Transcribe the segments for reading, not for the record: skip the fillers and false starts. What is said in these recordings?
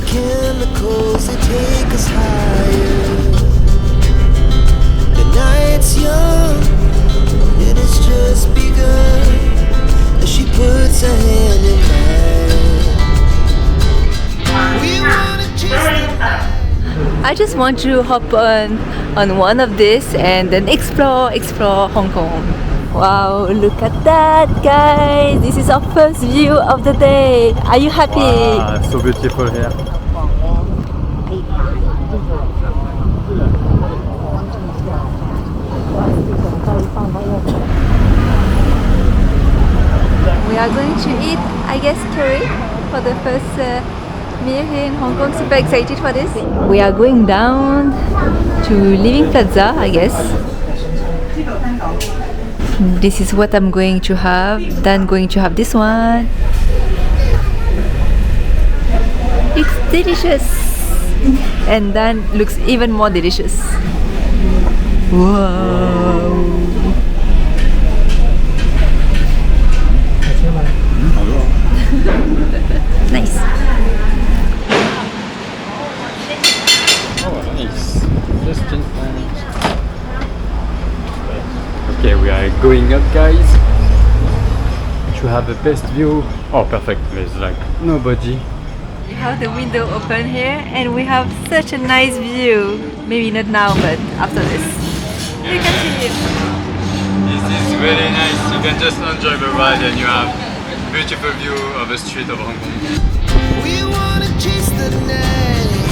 chemicals that take us higher. The night's young and it's just begun as she puts her hand in mine. We wanna chase the night. I just want to hop on one of this and then explore Hong Kong. Wow, look at that, guys! This is our first view of the day. Are you happy? Wow, so beautiful here. We are going to eat, I guess, curry for the first meal here in Hong Kong. Super excited for this. We are going down to Living Plaza, I guess. This is what I'm going to have. Then going to have this one. It's delicious. And then looks even more delicious. Wow. Nice. Oh, nice. Just in time. Okay, we are going up, guys. To have the best view. Oh, perfect. There's like nobody. We have the window open here and we have such a nice view. Maybe not now, but after this. You can see it. This is really nice. You can just enjoy the ride and you have beautiful view of the street of Hong Kong. We wanna chase the night,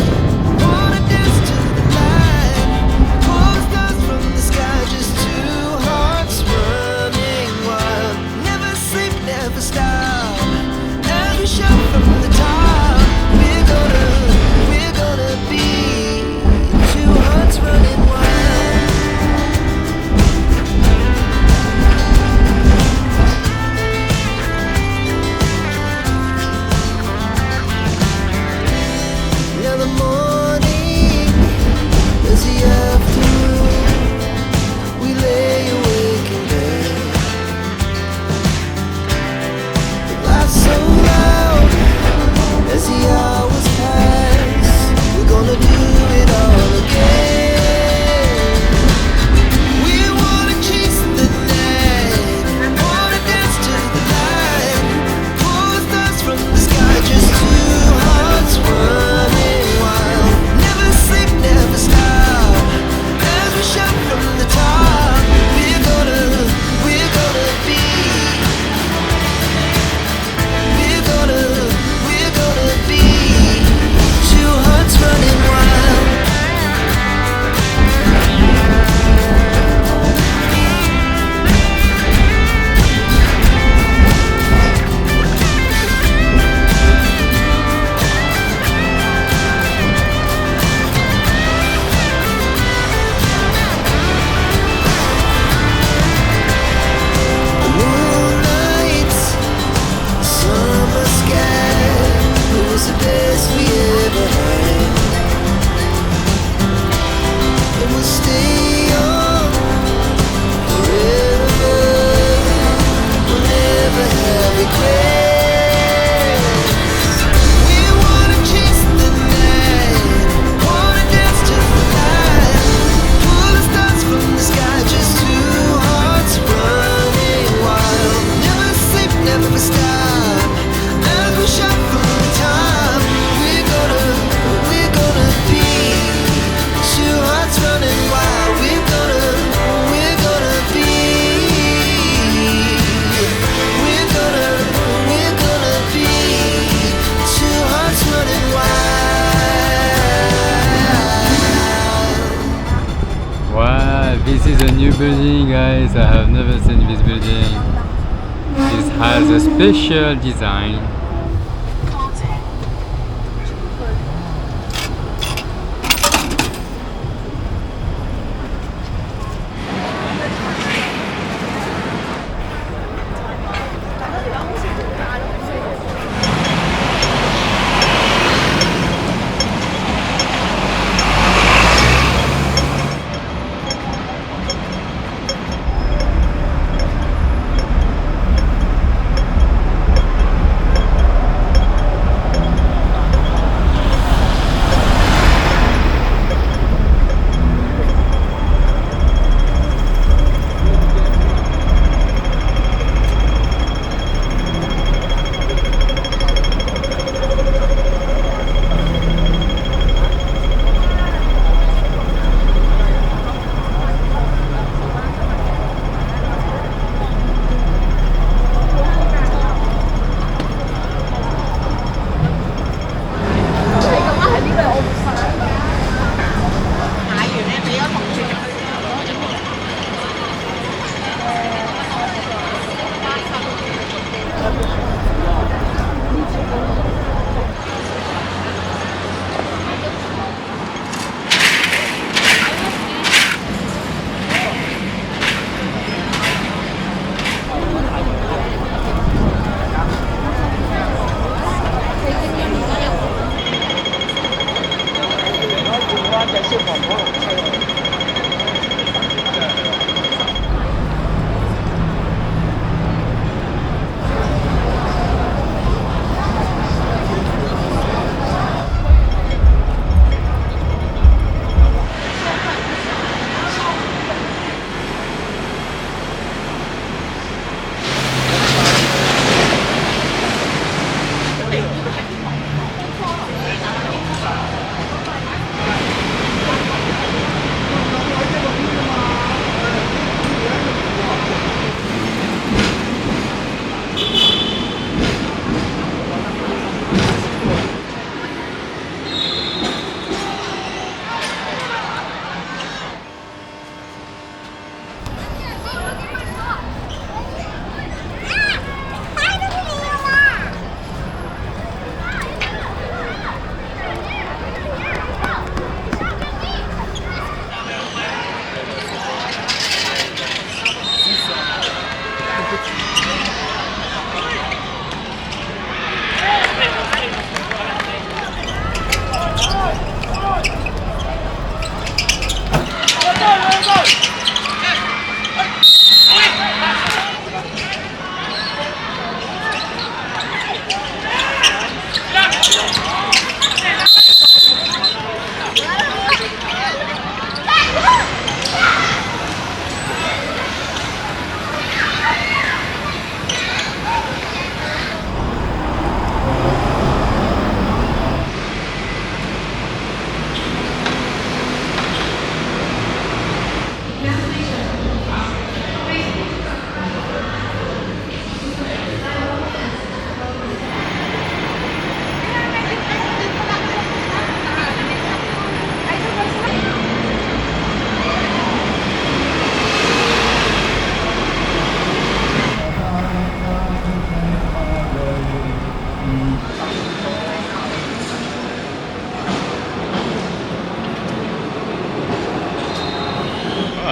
wanna dance to the light, pull the stars from the sky, just two hearts running wild. Never sleep, never stop, as we shout from the top. We're gonna be two hearts running wild. Now the morning is the afternoon. We lay awake in bed. The laughs so loud as the hours pass. We're gonna do it all again. We wanna chase the night, wanna dance to the light, pull the stars from the sky, just two hearts running wild. Never sleep, never stop, as we shout from the top. We're gonna be. We're gonna be two hearts running wild. Moonlight, summer sky, it was the best we ever had. And we'll stay on forever. We'll never have regrets. We wanna chase the night, wanna dance to the light, pull the stars from the sky, just two hearts running wild. Never sleep, never stop, as we shout from the top. We're gonna be two hearts running wild. We're gonna be. We're gonna be two hearts running wild. Wow, this is a new building, guys. I have never seen this building. This has a special design.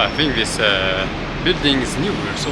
I think this building is new also.